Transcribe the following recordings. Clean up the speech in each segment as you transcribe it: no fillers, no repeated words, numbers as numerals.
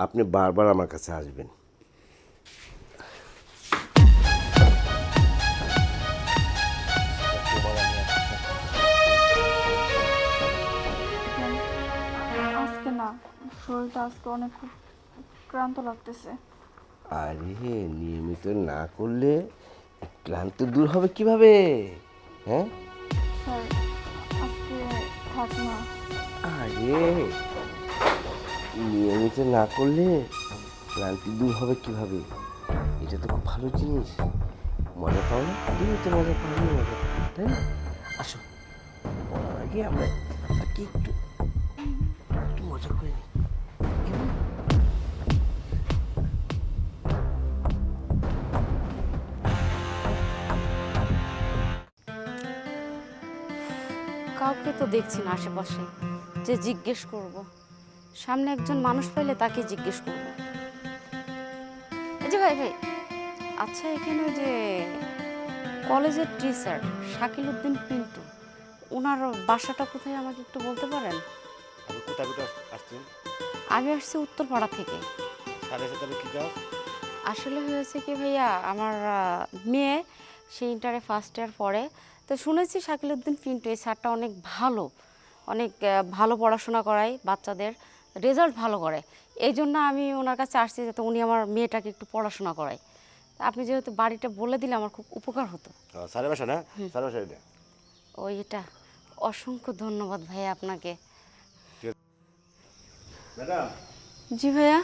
আপনি বারবার আমার কাছে আসবেন। আজকে না, শরীরটা আজকে অনেক খুব ক্লান্ত লাগতেছে। আরে নিয়মিত না করলে ক্লান্তি দূর হবে কিভাবে? হ্যাঁ, স্যার, আজকে থাক না। আরে নিয়মিত না করলে ক্লান্তি দূর হবে কিভাবে? এটা তো খুব ভালো জিনিস। মজা পাও না? তুমি তো মজা পাও না, মজা পাও, তাই না? আসো, পড়ার আগে আমরা আজকে একটু একটু মজা করে নিই, কেমন? কাউকে তো দেখছি না আশেপাশে যে জিজ্ঞেস করব। সামনে একজন মানুষ পাইলে তাকে জিজ্ঞেস করব। এই যে ভাই ভাই, আচ্ছা এখানে ওই যে কলেজের টিচার শাকিল উদ্দিন পিন্টু, ওনার বাসাটা কোথায় আমাকে একটু বলতে পারেন? আপনি কোথা কোথা আসছেন? আমি আসছি উত্তরপাড়া থেকে। সাড়ে সাথে কী কাজ? আসলে হয়েছে কি ভাইয়া, আমার মেয়ে সে ইন্টারে ফার্স্ট ইয়ার পড়ে। তো শুনেছি শাকিল উদ্দিন পিন্টু এই স্যারটা অনেক ভালো, অনেক ভালো পড়াশোনা করায়, বাচ্চাদের রেজাল্ট ভালো করে। এই জন্য আমি ওনার কাছে আসছি যাতে উনি আমার মেয়েটাকে একটু পড়াশোনা করায়। তা আপনি যেহেতু বাড়িটা বলে দিলে আমার খুব উপকার হতো। সাড়ে বাসা না? সাড়ে বাসা এটা। ওই এটা, অসংখ্য ধন্যবাদ ভাইয়া আপনাকে। ম্যাডাম, জি ভাইয়া।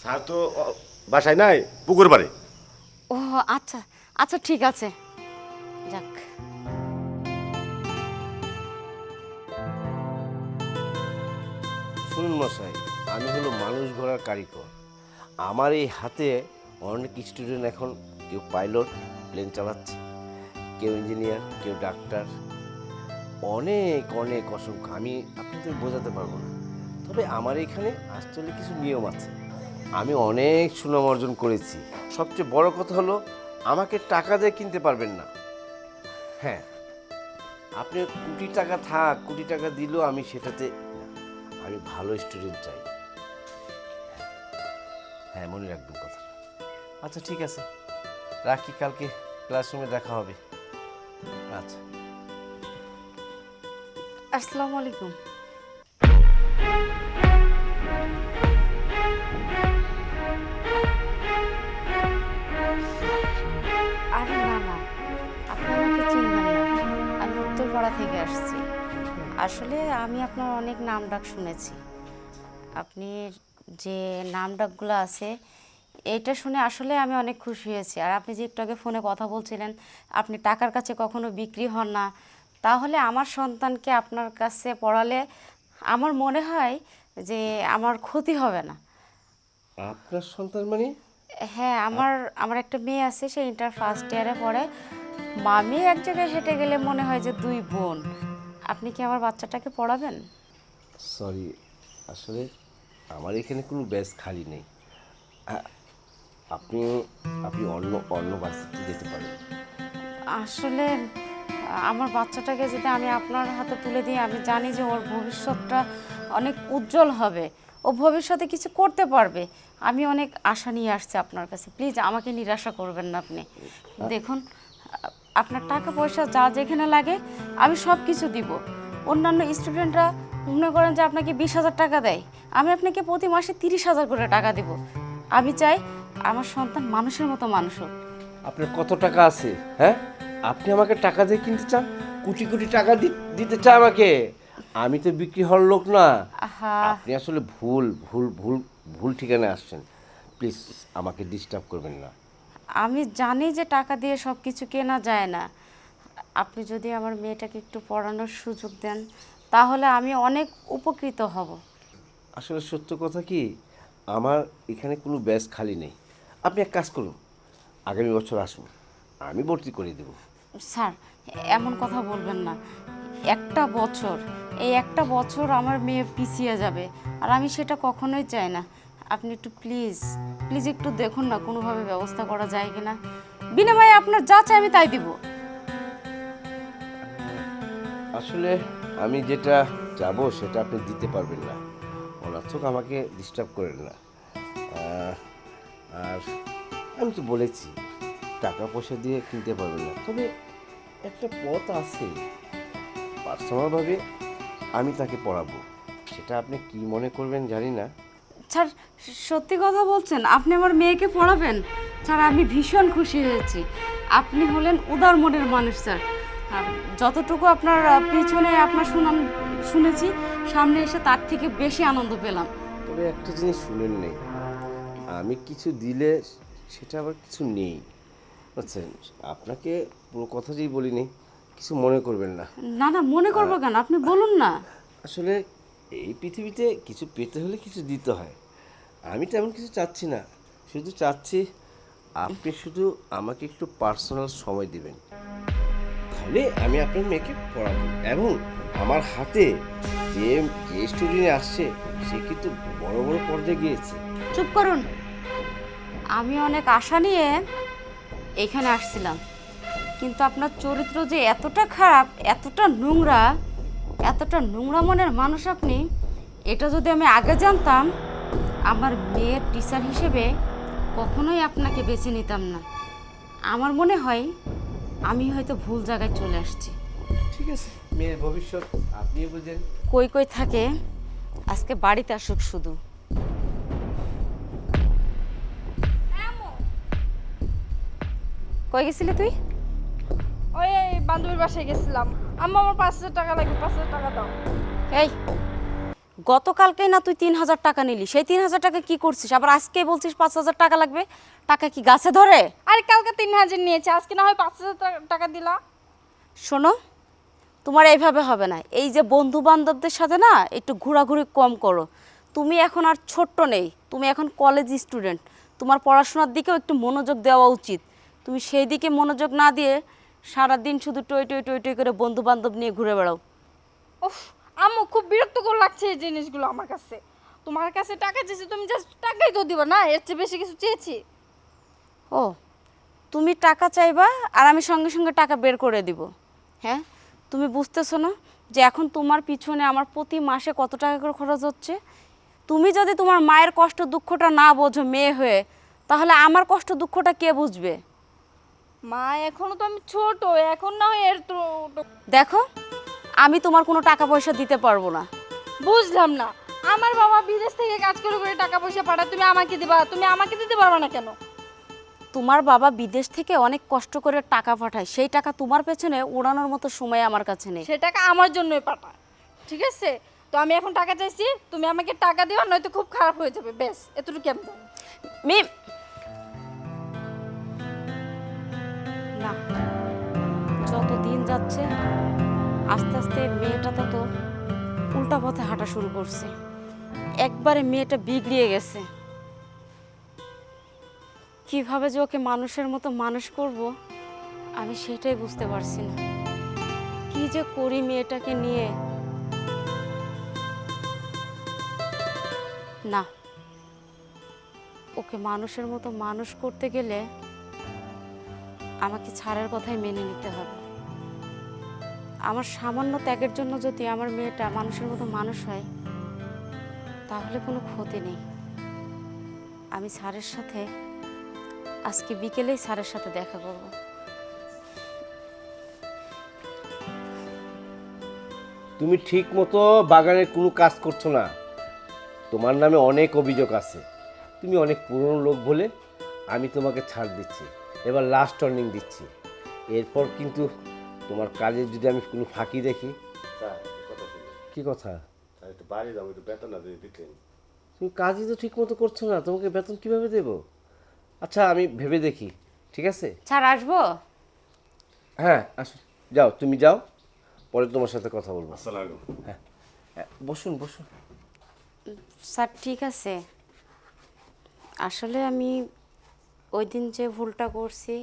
স্যার তো বাসায় নাই, পুকুর বাড়ি। ও আচ্ছা আচ্ছা, ঠিক আছে, যাক। শুনুন মশাই, আমি হলো মানুষ গড়ার কারিগর। আমার এই হাতে অনেক স্টুডেন্ট এখন কেউ পাইলট প্লেন চালাচ্ছে, কেউ ইঞ্জিনিয়ার, কেউ ডাক্তার, অনেক অনেক অসংখ্য। আমি আপনাদের বোঝাতে পারবো না। তবে আমার এখানে আসলে কিছু নিয়ম আছে। আমি অনেক সুনাম অর্জন করেছি। সবচেয়ে বড় কথা হলো আমাকে টাকা দিয়ে কিনতে পারবেন না। হ্যাঁ, আপনি কোটি টাকা থাক, কোটি টাকা দিলেও আমি সেটাতে না। আমি ভালো স্টুডেন্ট চাই। হ্যাঁ, মনে রাখবেন কথা। আচ্ছা ঠিক আছে, রাখি, কালকে ক্লাসরুমে দেখা হবে। আচ্ছা। আসসালামু আলাইকুম। আরে না না, আপনি আমাকে চিনবেন না। আমি উত্তরপাড়া থেকে আসছি। আসলে আমি আপনার অনেক নাম ডাক শুনেছি। আপনি যে নাম ডাকগুলো আছে এইটা শুনে আসলে আমি অনেক খুশি হয়েছি। আর আপনি যে একটু আগে ফোনে কথা বলছিলেন আপনি টাকার কাছে কখনো বিক্রি হন না, তাহলে আমার সন্তানকে আপনার কাছে পড়ালে আমার মনে হয় যে আমার ক্ষতি হবে না। আপনার সন্তান মানে? হ্যাঁ, আমার আমার একটা মেয়ে আছে, সে ইন্টার ফার্স্ট ইয়ারে পড়ে। মামি এক জায়গায় হেঁটে গেলে মনে হয় যে দুই বোন। আপনি কি আমার বাচ্চাটাকে পড়াবেন? সরি, আসলে আমার এখানে কোনো ব্যাচ খালি নেই। আ- আপনি আপনি অন্য অন্য ভার্সিটিতে যেতে পারেন। আসলে আমার বাচ্চাটাকে যদি আমি আপনার হাতে তুলে দিই, আমি জানি যে ওর ভবিষ্যৎটা অনেক উজ্জ্বল হবে, ও ভবিষ্যতে কিছু করতে পারবে। আমি অনেক আশা নিয়ে আসছি আপনার কাছে, প্লিজ আমাকে নিরাশা করবেন না আপনি। দেখুন, আপনার টাকা পয়সা যা যেখানে লাগে আমি সব কিছু দিব। অন্যান্য স্টুডেন্টরা মনে করেন যে আপনাকে 20,000 টাকা দেয়, আমি আপনাকে প্রতি মাসে 30,000 করে টাকা দিব। আমি চাই আমার সন্তান মানুষের মতো মানুষ হোক। আপনার কত টাকা আছে? হ্যাঁ, আপনি আমাকে টাকা দিয়ে কিনতে চান? কোটি কোটি টাকা দিতে চান আমাকে? আমি তো বিক্রি হওয়ার লোক না। আহা, আপনি আসলে ভুল ভুল ভুল ভুল ঠিকানায় আসছেন। প্লিজ আমাকে ডিস্টার্ব করবেন না। আমি জানি যে টাকা দিয়ে সব কিছু কেনা যায় না। আপনি যদি আমার মেয়েটাকে একটু পড়ানোর সুযোগ দেন তাহলে আমি অনেক উপকৃত হব। আসলে সত্য কথা কি, আমার এখানে কোনো ব্যাচ খালি নেই। আপনি এক কাজ করুন, আগামী বছর আসুন, আমি ভর্তি করে দেব। স্যার, এমন কথা বলবেন না। একটা বছর, এই একটা বছর আমার মেয়ে পিছিয়ে যাবে, আর আমি সেটা কখনোই চাই না। আপনি একটু প্লিজ প্লিজ একটু দেখুন না কোনোভাবে ব্যবস্থা করা যায় কিনা। বিনিময়ে আপনার যা চাই আমি তাই দিব। আসলে আমি যেটা চাবো সেটা আপনি দিতে পারবেন না। অনর্থক আমাকে ডিস্টার্ব করেন না। আর আমি তো বলেছি টাকা পয়সা দিয়ে কিনতে পারবেন না, তবে একটা পথ আছে। পার্সোনালভাবে আমি তাকে পড়াবো, সেটা আপনি কি মনে করবেন জানি না। স্যার সত্যি কথা বলছেন, আপনি আমার মেয়েকে পড়াবেন? স্যার আমি ভীষণ খুশি হয়েছি। আপনি হলেন উদার মনের মানুষ স্যার। যতটুকু আপনার পিছনে আপনার সুনাম শুনেছি, সামনে এসে তার থেকে বেশি আনন্দ পেলাম। তবে একটা জিনিস শুনেন নেই, আমি কিছু দিলে সেটা আবার কিছু নেই, বুঝছেন? আপনাকে পুরো কথাটাই বলিনি, কিছু মনে করবেন না। না না, মনে করবো কেন, আপনি বলুন না। আসলে এই পৃথিবীতে কিছু পেতে হলে কিছু দিতে হয়। আমি তেমন কিছু চাচ্ছি না, শুধু চাচ্ছি আপনি শুধু আমাকে একটু পার্সোনাল সময় দিবেন, তাহলে আমি আপনার মেয়েকে পড়াবো। এবং আমার হাতে যে যে স্টুডেন্ট আসছে সে কিন্তু বড় বড় পর্যায়ে গিয়েছে। চুপ করুন। আমি অনেক আশা নিয়ে এখানে আসছিলাম, কিন্তু আপনার চরিত্র যে এতটা খারাপ, এতটা নোংরা মনের মানুষ আপনি, এটা যদি আমি আগে জানতাম, আমার মেয়ের টিচার হিসেবে কখনোই আপনাকে বেছে নিতাম না। আমার মনে হয় আমি হয়তো ভুল জায়গায় চলে আসছি। ঠিক আছে, মেয়ের ভবিষ্যৎ আপনি বুঝেন। কই কই থাকে, আজকে বাড়িতে আসুক শুধু। কই গেছিলি তুই? ওই বান্ধবীর বাসায় গেছিলাম। আম্মা আমার 5,000 টাকা লাগবে, 5,000 টাকা দাও। এই গতকালকে না তুই 3,000 টাকা নিলি, সেই 3,000 টাকা কি করছিস? আবার আজকে বলছিস 5,000 টাকা লাগবে। টাকা কি গাছে ধরে? আরে কালকে 3,000 নিয়েছে, আজকে না হয় 5,000 টাকা দিলা। শোনো, তোমার এইভাবে হবে না। এই যে বন্ধু বান্ধবদের সাথে না একটু ঘোরাঘুরি কম করো। তুমি এখন আর ছোট্ট নেই, তুমি এখন কলেজ স্টুডেন্ট। তোমার পড়াশোনার দিকেও একটু মনোযোগ দেওয়া উচিত। তুমি সেই দিকে মনোযোগ না দিয়ে সারাদিন শুধু টই টই টই টই করে বন্ধু বান্ধব নিয়ে ঘুরে বেড়াও। উফ, আম্মু খুব বিরক্তকর লাগছে এই জিনিসগুলো আমার কাছে। তোমার কাছে টাকা চেয়েছি, তুমি জাস্ট টাকাই তো দিবা না, এর চেয়ে বেশি কিছু চেয়েছি? ও, তুমি টাকা চাইবা আর আমি সঙ্গে সঙ্গে টাকা বের করে দিব? হ্যাঁ, তুমি বুঝতেছো না যে এখন তোমার পিছনে আমার প্রতি মাসে কত টাকা করে খরচ হচ্ছে? তুমি যদি তোমার মায়ের কষ্ট দুঃখটা না বোঝো মেয়ে হয়ে, তাহলে আমার কষ্ট দুঃখটা কে বুঝবে? মা এখনো তো আমি ছোট, এখন না হয় এর তো দেখো, আমি তোমার কোনো টাকা পয়সা দিতে পারবো না। বুঝলাম না, আমার বাবা বিদেশ থেকে কাজ করে করে টাকা পয়সা পাঠায়, তুমি আমাকে দিবা? তুমি আমাকে দিতে পারবে না কেন? তোমার বাবা বিদেশ থেকে অনেক কষ্ট করে টাকা পাঠায়, সেই টাকা তোমার পেছনে উড়ানোর মতো সময় আমার কাছে নেই। সে টাকা আমার জন্যই পাঠায়, ঠিক আছে? তো আমি এখন টাকা চাইছি, তুমি আমাকে টাকা দিও, নয়তো খুব খারাপ হয়ে যাবে। বেশ, এতটুকু আমি জানি। মিম, না, যত দিন যাচ্ছে আস্তে আস্তে মেয়েটা তত উল্টা পথে হাঁটা শুরু করছে। একবারে মেয়েটা বিগড়িয়ে গেছে। কিভাবে যে ওকে মানুষের মতো মানুষ করব, আমি সেটাই বুঝতে পারছি না। কি যে করি মেয়েটাকে নিয়ে। না, ওকে মানুষের মতো মানুষ করতে গেলে আমাকে ছাড়ের কথাই মেনে নিতে হবে। আমার সামান্য ত্যাগের জন্য যদি আমার মেয়েটা মানুষের মতো মানুষ হয়, তাহলে কোনো ক্ষতি নেই। আমি স্যারের সাথে আজকে বিকেলেই স্যারের সাথে দেখা করব। তুমি ঠিক মতো বাগানের কোনো কাজ করছো না, তোমার নামে অনেক অভিযোগ আছে। তুমি অনেক পুরনো লোক বলে আমি তোমাকে ছাড় দিচ্ছি, এবার লাস্ট ওয়ার্নিং দিচ্ছি। এরপর কিন্তু তোমার কাজে যদি আমি কোনো ফাঁকি দেখি। কি কথা? একটু বাড়ি যাবো, একটু বেতন না দিয়ে দিতেন। তুমি কাজই তো ঠিক মতো করছো না, তোমাকে বেতন কিভাবে দেব? আচ্ছা আমি ভেবে দেখি, ঠিক আছে? স্যার আসবো? হ্যাঁ আসো, যাও, তুমি যাও, পরে তোমার সাথে কথা বলবো। আসসালামু আলাইকুম। হ্যাঁ, বসুন বসুন। স্যার ঠিক আছে। আসলে আমি ওই দিন যে ভুলটা করছি,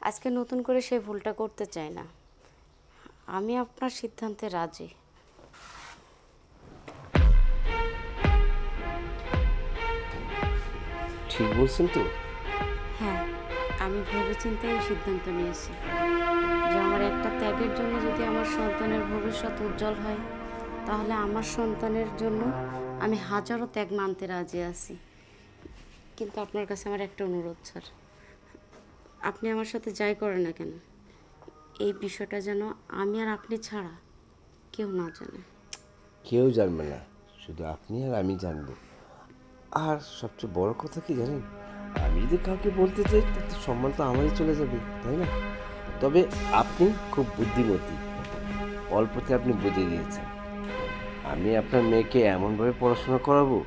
আজকে নতুন করে সেই ভুলটা করতে চাই না। আমি আপনার সিদ্ধান্তে রাজি। ঠিক বলছেন তো? হ্যাঁ, আমি ভেবেচিন্তে এই সিদ্ধান্ত নিয়েছি যে আমার একটা ত্যাগের জন্য যদি আমার সন্তানের ভবিষ্যৎ উজ্জ্বল হয়, তাহলে আমার সন্তানের জন্য আমি হাজারো ত্যাগ মানতে রাজি আছি। কিন্তু আপনার কাছে আমার একটা অনুরোধ স্যার, আপনি আমার সাথে যাই করেন না কেন, এই বিষয়টা যেন আমি আর আপনি ছাড়া কেউ না জানে। কেউ জানবে না, শুধু আপনি আর আমি জানবো। আর সবচেয়ে বড় কথা কি জানেন, আমি যদি কাউকে বলতে চাই তাতে সম্মান তো আমারই চলে যাবে, তাই না? তবে আপনি খুব বুদ্ধিমতী, অল্পতে আপনি বুঝে গিয়েছেন। আমি আপনার মেয়েকে এমনভাবে পড়াশোনা করাবো,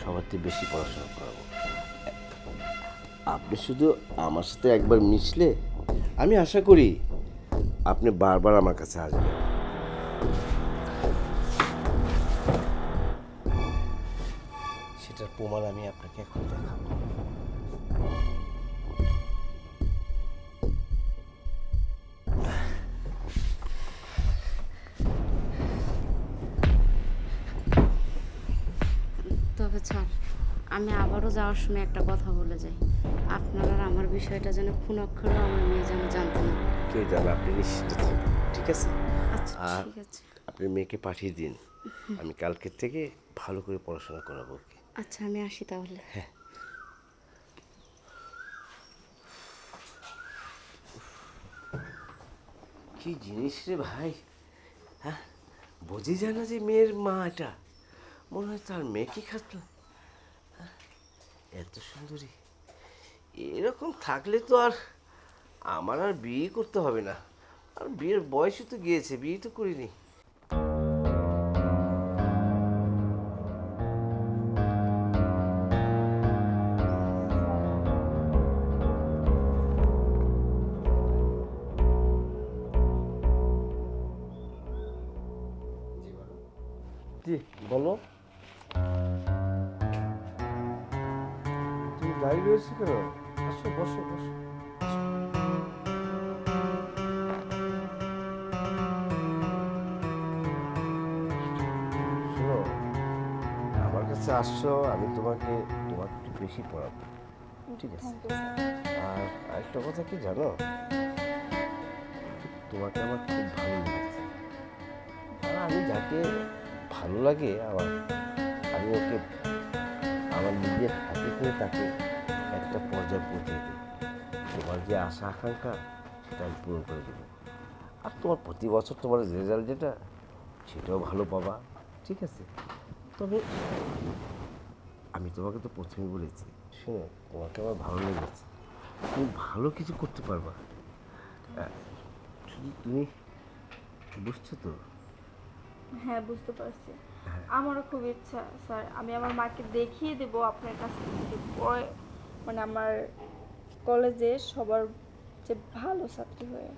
সবার থেকে বেশি পড়াশোনা করাবো। আপনি শুধু আমার সাথে একবার মিশলে আমি আশা করি আপনি বারবার আমার কাছে আসবেন। সেটার প্রমাণ আমি আপনাকে এখন দেখাবো। তবে স্যার, আমি আবারও যাওয়ার সময় একটা কথা বলে যাই, আপনার আর আমার বিষয়টা যেন কোনো অক্ষরেও আমার মেয়ে যেন জানতে না। কেউ জানে, আপনি নিশ্চিত থাকুন, ঠিক আছে? আচ্ছা আর ঠিক আছে। আপনি মেয়েকে পাঠিয়ে দিন, আমি কালকের থেকে ভালো করে পড়াশোনা করাবো ওকে। আচ্ছা আমি আসি তাহলে। কি জিনিস রে ভাই, হ্যাঁ? বোঝে যায় না যে মেয়ের মা এটা, মনে হয় তার মেয়েকে খাতলা। হ্যাঁ? এত সুন্দরী, এরকম থাকলে তো আর আমার আর বিয়ে করতে হবে না। আর বিয়ের বয়সও তো গিয়েছে, বিয়ে তো করিনি। জি বলো, তুমি দাঁড়িয়ে রয়েছো কেন? আসো, বসো বসো। শোনো, আমার কাছে আসছো, আমি তোমাকে একটু বেশি পড়াবো, ঠিক আছে? আর আরেকটা কথা কি জানো, তোমাকে আমার খুব ভালো লেগেছে। আর আমি যাকে ভালো লাগে আমি ওকে আমার নিজের হাতে করে তাকে একটা পর্যায়ে পৌঁছে দিই। তোমার যে আশা আকাঙ্ক্ষা সেটা আমি পূরণ করে দেবো। আর তোমার প্রতি বছর তোমার রেজাল্ট যেটা, সেটাও ভালো পাবা, ঠিক আছে? তবে আমি তোমাকে তো প্রথমেই বলেছি, শোনো, তোমাকে আমার ভালো লেগেছে, তুমি ভালো কিছু করতে পারবা। শুধু তুমি বুঝছো তো? হ্যাঁ বুঝতে পারছি। আমারও খুব ইচ্ছা স্যার, আমি আমার মাকে দেখিয়ে দেব আপনার কাছ থেকে পরে, মানে আমার কলেজে সবার যে ভালো ছাত্রী হয়ে।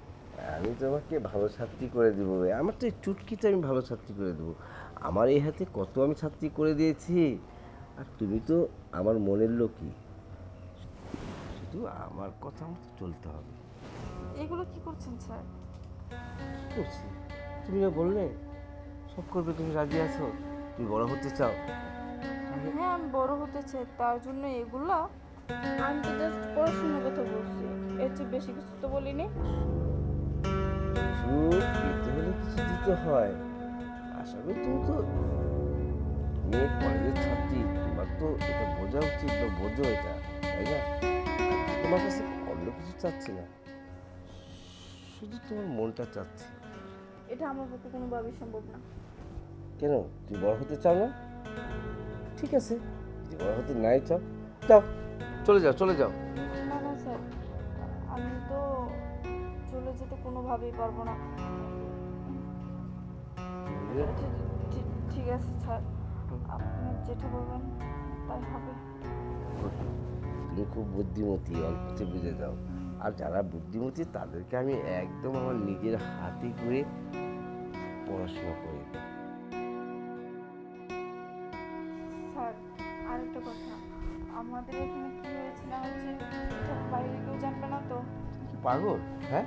আমি তোমাকে ভালো ছাত্রী করে দেবো, আমার তো এই চুটকিতে আমি ভালো ছাত্রী করে দেবো। আমার এই হাতে কত আমি ছাত্রী করে দিয়েছি, আর তুমি তো আমার মনের লোকই, শুধু আমার কথা মতো চলতে হবে। এগুলো কি করছেন স্যার? কি করছি? তুমি না বললে সব করবে, তুমি রাজি আছো, তুমি বড় হতে চাও। হ্যাঁ আমি বড় হতে চাই, তার জন্য এগুলা? আমি তো জাস্ট পড়াশোনার কথা বলছি, এর চেয়ে বেশি কিছু তো বলিনি। কিছু পেতে হলে কিছু দিতে হয়। আশা করি তুমি তো মেয়ে কলেজের ছাত্রী, তোমার তো এটা বোঝা উচিত, বা বোঝো এটা, তাই না? তোমার কাছে অন্য কিছু চাচ্ছি না, শুধু তোমার মনটা চাচ্ছি। এটা আমার পক্ষে কোনোভাবেই সম্ভব না। কেন, তুমি বড় হতে চাও না? ঠিক আছে, যদি বড় হতে নাই চাও, যাও, চলে যাও, চলে যাও। না না স্যার, আমি তো চলে যেতে কোনোভাবেই পারবো না। ঠিক আছে স্যার, আপনি যেটা বলবেন তাই হবে। তুমি খুব বুদ্ধিমতী, অল্পতে বুঝে যাও। আর যারা বুদ্ধিমতী তাদেরকে আমি একদম আমার নিজের হাতে করে পড়াশোনা করি। স্যার আরেকটা কথা, আমাদের এখানে কি হয়েছে না হচ্ছে এটা বাইরে কেউ জানবে না তো? তুমি কি পাগল? হ্যাঁ,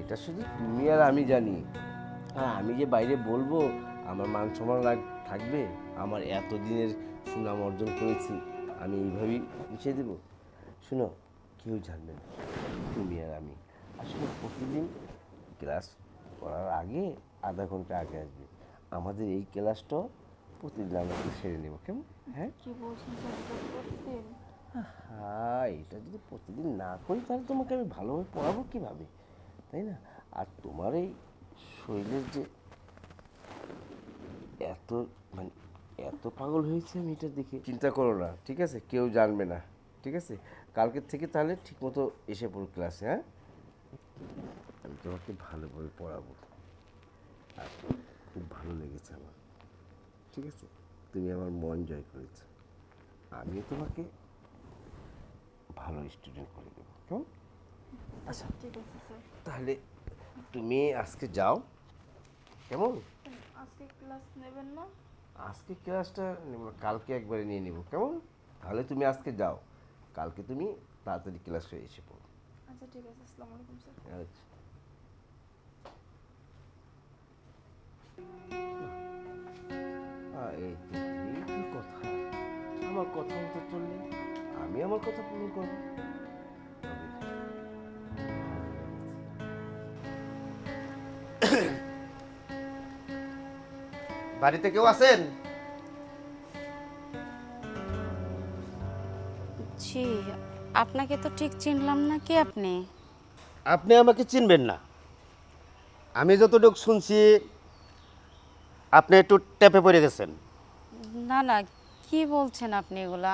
এটা শুধু তুমি আর আমি জানি। আর আমি যে বাইরে বলবো, আমার মান সম্মান থাকবে? আমার এতদিনের সুনাম অর্জন করেছি, আমি এইভাবেই মিশিয়ে দেবো? শুনো, কেউ জানবে না, তুমি আর আমি। আসলে প্রতিদিন ক্লাস করার আগে আধা ঘন্টা আগে আসবে, আমাদের এই ক্লাসটা প্রতিদিন আমরা সেরে নেবো, কেমন? হ্যাঁ, কি বলছেন স্যার, এটা প্রতিদিন? এটা যদি প্রতিদিন না করি তাহলে তোমাকে আমি ভালোভাবে পড়াবো কীভাবে, তাই না? আর তোমার এই শরীরের যে এত মানে এত পাগল হয়েছে আমি এটা দেখে, চিন্তা করো না, ঠিক আছে? কেউ জানবে না, ঠিক আছে? কালকের থেকে তাহলে ঠিকমতো এসে পড়ো ক্লাসে, হ্যাঁ? আমি তোমাকে ভালোভাবে পড়াবো। আর খুব ভালো লেগেছে আমার, ঠিক আছে? তুমি আমার মন জয় করেছো, আমিও তোমাকে ভালো স্টুডেন্ট করে দেবো, কেমন? আচ্ছা ঠিক আছে স্যার। তাহলে তুমি আজকে যাও, কেমন? আজকে ক্লাস নেবেন না? আজকে ক্লাসটা নেব না, কালকে একবারে নিয়ে নেব, কেমন? তাহলে তুমি আজকে যাও, কালকে তুমি তাড়াতাড়ি ক্লাস হয়ে এসে পড়ো। আচ্ছা ঠিক আছে, আসসালামু আলাইকুম স্যার। আচ্ছা। এই কি কথা, আমার কথা মতো চললে আমি আমার কথা পূরণ করবো। বাড়িতে কেউ আছেন? জি, আপনাকে তো ঠিক চিনলাম না, কে আপনি? আপনি আমাকে চিনবেন না। আমি যতটুকু শুনছি আপনি একটু ট্যাপে পড়ে গেছেন। না না, কি বলছেন আপনি এগুলা?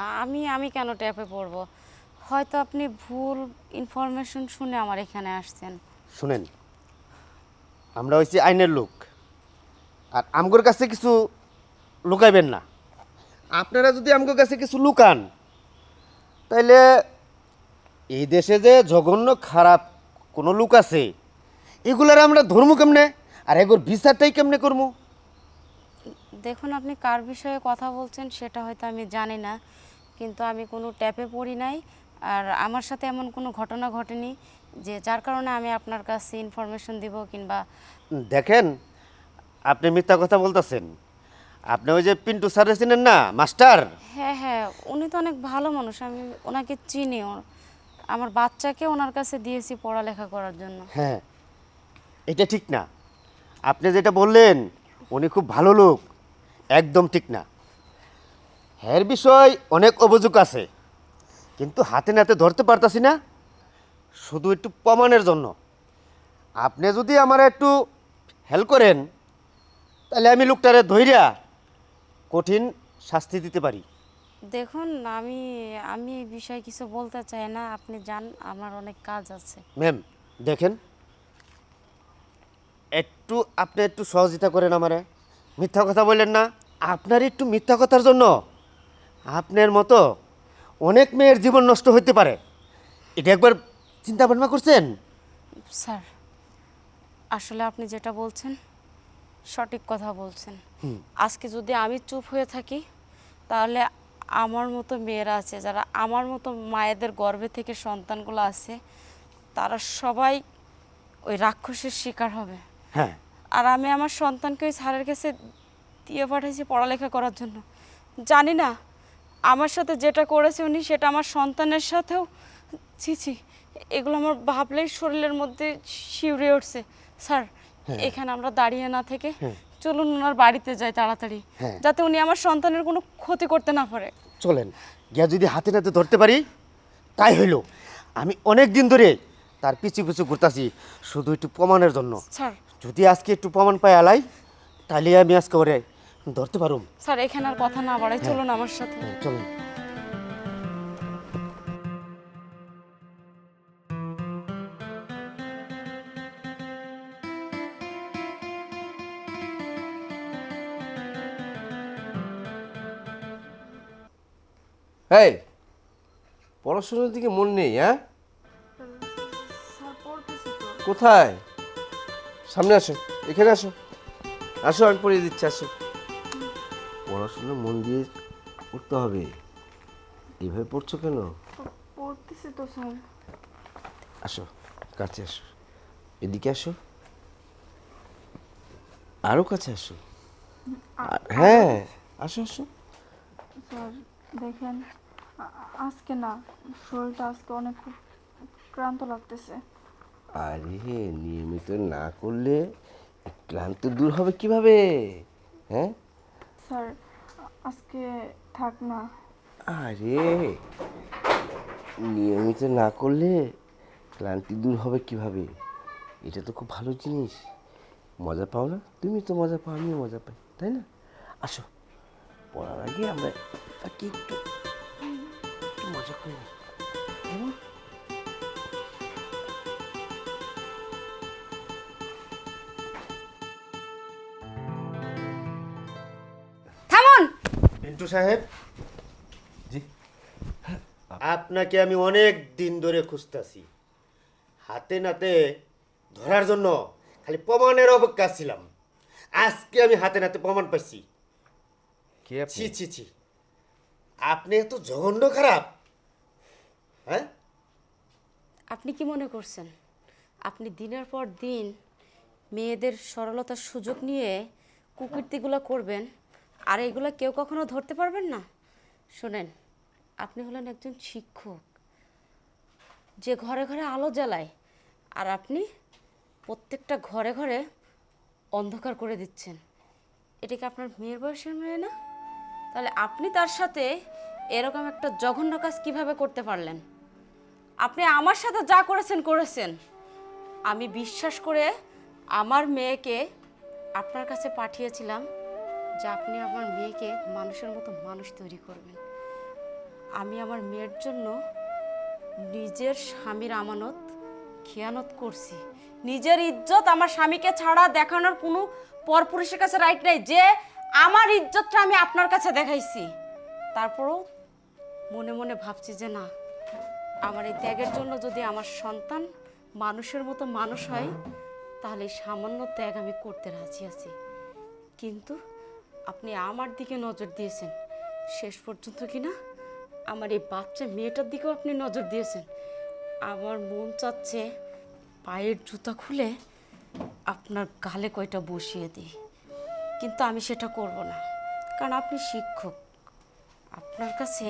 আমি কেন ট্যাপে পড়বো? হয়তো আপনি ভুল ইনফরমেশন শুনে আমার এখানে আসছেন। শুনেন, আমরা হচ্ছি আইনের লোক, আর আমগোর কাছে কিছু লুকাইবেন না। আপনারা যদি আমগোর কাছে কিছু লুকান তাইলে এই দেশে যে জঘন্য খারাপ কোনো লোক আছে এগুলার আমরা ধরমু কেমনে, আর এগুলোর বিচারটাই কেমনে করবো? দেখুন, আপনি কার বিষয়ে কথা বলছেন সেটা হয়তো আমি জানি না, কিন্তু আমি কোনো ট্যাপে পড়ি নাই, আর আমার সাথে এমন কোনো ঘটনা ঘটেনি যে যার কারণে আমি আপনার কাছে ইনফরমেশন দিব কিংবা। দেখেন, আপনি মিথ্যা কথা বলতেছেন। আপনি ওই যে পিন্টু স্যার চিনেন না, মাস্টার? হ্যাঁ হ্যাঁ, উনি তো অনেক ভালো মানুষ, আমি ওনাকে চিনি। আমার বাচ্চাকে ওনার কাছে দিয়েছি পড়ালেখা করার জন্য। হ্যাঁ, এটা ঠিক না। আপনি যেটা বললেন উনি খুব ভালো লোক, একদম ঠিক না। হ্যার বিষয় অনেক অভিযোগ আছে, কিন্তু হাতে নাতে ধরতে পারতাছি না, শুধু একটু প্রমাণের জন্য। আপনি যদি আমার একটু হেল্প করেন তাহলে আমি লোকটারে ধইরা কঠিন শাস্তি দিতে পারি। দেখুন, আমি আমি এই বিষয়ে কিছু বলতে চাই না, আপনি যান, আমার অনেক কাজ আছে। ম্যাম দেখেন, আপনি একটু সহযোগিতা করেন আমারে। মিথ্যা কথা বললেন না। আপনার একটু মিথ্যা কথার জন্য আপনার মতো অনেক মেয়ের জীবন নষ্ট হতে পারে, এটা একবার চিন্তা ভাবনা করছেন? স্যার, আসলে আপনি যেটা বলছেন সঠিক কথা বলছেন। আজকে যদি আমি চুপ হয়ে থাকি তাহলে আমার মতো মেয়েরা আছে, যারা আমার মতো মায়েদের গর্ভে থেকে সন্তানগুলো আছে, তারা সবাই ওই রাক্ষসের শিকার হবে। হ্যাঁ, আর আমি আমার সন্তানকে ওই স্যারের কাছে দিয়ে পাঠাইছি পড়ালেখা করার জন্য। জানি না আমার সাথে যেটা করেছে উনি সেটা আমার সন্তানের সাথেও। ছি ছি, এগুলো আমার ভাবলেই শরীরের মধ্যে শিউরে উঠছে। স্যার, এখানে আমরা দাঁড়িয়ে না থেকে চলুন ওনার বাড়িতে যাই তাড়াতাড়ি, হ্যাঁ। যাতে উনি আমার সন্তানের কোনো ক্ষতি করতে না পারে। চলেন, গিয়া যদি হাতে নাতে ধরতে পারি তাই হইল। আমি অনেক দিন ধরে তার পিছু পিছু ঘুরতাছি শুধু একটু প্রমাণের জন্য। স্যার, যদি আজকে একটু প্রমাণ পাই আলাই তাহলে আমি আজকে ওরে ধরতে পারুম। স্যার এখানে আর কথা না বাড়াই, চলুন আমার সাথে। চলুন। এই পড়াশোনার দিকে মন নেই, হ্যাঁ? স্যার পড়তেছি তো। কোথায়? সামনে আসো, এখানে আসো, আসো, আমি পড়িয়ে দিচ্ছি, আসো। পড়াশোনা মন দিয়ে পড়তে হবে, এভাবে পড়ছো কেন? পড়তেছি তো স্যার। আসো, কাছে আসো, এদিকে আসো, আরো কাছে আসো। হ্যাঁ, আসো আসো। স্যার দেখেন, আজকে না, শরীরটা আজকে অনেক খুব ক্লান্ত লাগতেছে। আরে নিয়মিত না করলে ক্লান্ত দূর হবে কিভাবে, হ্যাঁ? স্যার আজকে থাক না। আরে নিয়মিত না করলে ক্লান্তি দূর হবে কিভাবে? এটা তো খুব ভালো জিনিস। মজা পাও না? তুমি তো মজা পাও, আমিও মজা পাই, তাই না? আসো, পড়ার আগে আমরা একটু একটু মজা করে নিই, কেমন? থামুন। পিন্টু সাহেব, জি। আপনাকে আমি অনেক দিন ধরে খুঁজতেছি, হাতে নাতে ধরার জন্য খালি প্রমাণের অপেক্ষা ছিলাম। আজকে আমি হাতে নাতে প্রমাণ পাইছি। কে আপনি? ছি ছি ছি, আপনি এত জঘন্য খারাপ, হ্যাঁ? আপনি কি মনে করছেন আপনি দিনের পর দিন মেয়েদের সরলতার সুযোগ নিয়ে কুকীর্তিগুলো করবেন আর এগুলো কেউ কখনো ধরতে পারবেন না? শোনেন, আপনি হলেন একজন শিক্ষক যে ঘরে ঘরে আলো জ্বালায়, আর আপনি প্রত্যেকটা ঘরে ঘরে অন্ধকার করে দিচ্ছেন। এটা কি আপনার মেয়ের বয়সের মেয়ে না? তাহলে আপনি তার সাথে এরকম একটা জঘন্য কাজ কীভাবে করতে পারলেন? আপনি আমার সাথে যা করেছেন করেছেন। আমি বিশ্বাস করে আমার মেয়েকে আপনার কাছে পাঠিয়েছিলাম যে আপনি আমার মেয়েকে মানুষের মতো মানুষ তৈরি করবেন। আমি আমার মেয়ের জন্য নিজের স্বামীর আমানত খেয়ানত করছি। নিজের ইজ্জত আমার স্বামীকে ছাড়া দেখানোর কোনো পরপুরুষের কাছে রাইট নেই যে আমার ইজ্জতটা আমি আপনার কাছে দেখাইছি। তারপরও মনে মনে ভাবছি যে না, আমার এই ত্যাগের জন্য যদি আমার সন্তান মানুষের মতো মানুষ হয় তাহলে এই সামান্য ত্যাগ আমি করতে রাজি আছি। কিন্তু আপনি আমার দিকে নজর দিয়েছেন, শেষ পর্যন্ত কিনা আমার এই বাচ্চা মেয়েটার দিকেও আপনি নজর দিয়েছেন। আমার মন চাচ্ছে পায়ের জুতা খুলে আপনার গালে কয়টা বসিয়ে দিই, কিন্তু আমি সেটা করব না, কারণ আপনি শিক্ষক। আপনার কাছে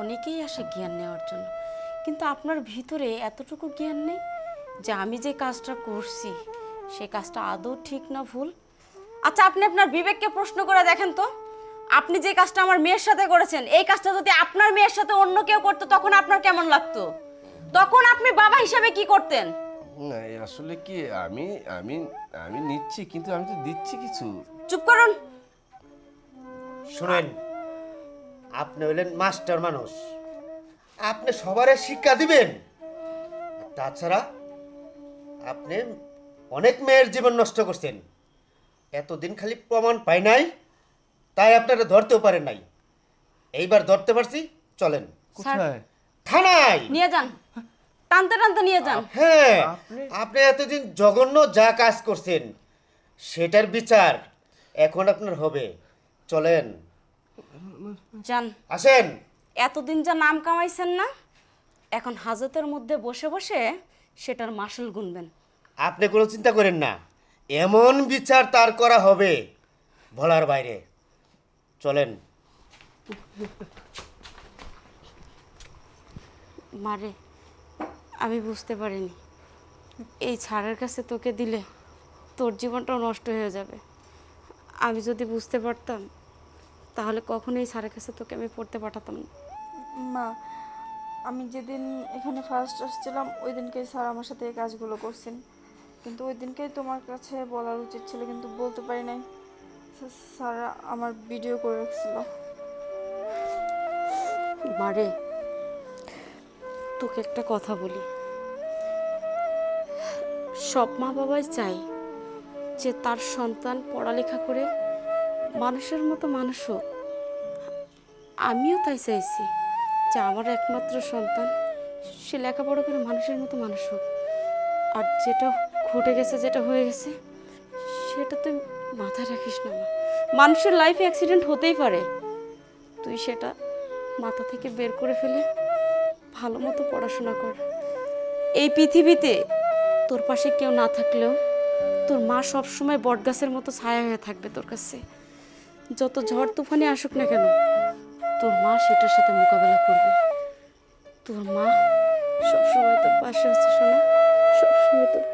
অনেকেই আসে জ্ঞান নেওয়ার জন্য, কিন্তু আপনার ভিতরে এতটুকু জ্ঞান নেই যে আমি যে কাজটা করছি সে কাজটা আদৌ ঠিক না ভুল। আচ্ছা, আপনি আপনার বিবেককে প্রশ্ন করে দেখেন তো, আপনি যে কাজটা আমার মেয়ের সাথে করেছেন এই কাজটা যদি আপনার মেয়ের সাথে অন্য কেউ করতো তখন আপনার কেমন লাগতো? তখন আপনি বাবা হিসাবে কি করতেন? না, আসলে কি আমি আমি আমি নিচ্ছি, কিন্তু আমি তো দিচ্ছি কিছু। চুপ করুন। শুনেন, আপনি হলেন মাস্টার মানুষ, আপনি সবার শিক্ষা দিবেন। আর তাছাড়া আপনি অনেক মেয়ের জীবন নষ্ট করছেন। এতদিন খালি প্রমাণ পাই নাই, তাই আপনারা ধরতেও পারেন নাই। এইবার ধরতে পারছি, চলেন কোথায়? থানায় নিয়ে যান, টানতে টানতে নিয়ে যান। হ্যাঁ, আপনি এতদিন জঘন্য যা কাজ করছেন সেটার বিচার এখন আপনার হবে। চলেন, যান। আসেন। এতদিন যা নাম কামাইছেন না, এখন হাজতের মধ্যে বসে বসে সেটার মাসুল গুনবেন। আপনি কোনো চিন্তা করেন না, এমন বিচার তার করা হবে বলার বাইরে। চলেন। মারে, আমি বুঝতে পারিনি এই ছাড়ের কাছে তোকে দিলে তোর জীবনটাও নষ্ট হয়ে যাবে। আমি যদি বুঝতে পারতাম তাহলে কখনোই এই ছাড়ের কাছে তোকে আমি পড়তে পাঠাতাম না। মা, আমি যেদিন এখানে ফার্স্ট আসছিলাম ওই দিনকে স্যার আমার সাথে এই কাজগুলো করছেন, কিন্তু ওই দিনকেই তোমার কাছে বলার উচিত ছিল, কিন্তু বলতে পারি নাই। স্যার আমার ভিডিও করে রাখছিল। মারে, তোকে একটা কথা বলি, সব মা বাবাই চায় যে তার সন্তান পড়ালেখা করে মানুষের মতো মানুষ হোক। আমিও তাই চাইছি যে আমার একমাত্র সন্তান সে লেখাপড়া করে মানুষের মতো মানুষ হোক। আর যেটা ঘটে গেছে, যেটা হয়ে গেছে, সেটা তুই মাথায় রাখিস না। মা, মানুষের লাইফে অ্যাক্সিডেন্ট হতেই পারে, তুই সেটা মাথা থেকে বের করে ফেলে ভালো মতো পড়াশোনা কর। এই পৃথিবীতে তোর পাশে কেউ না থাকলেও তোর মা সবসময় বটগাছের মতো ছায়া হয়ে থাকবে তোর কাছে। যত ঝড় তুফানে আসুক না কেন, তোর মা সেটার সাথে মোকাবেলা করবে। তোর মা সবসময় তোর পাশে আছে সোনা, সবসময় তোর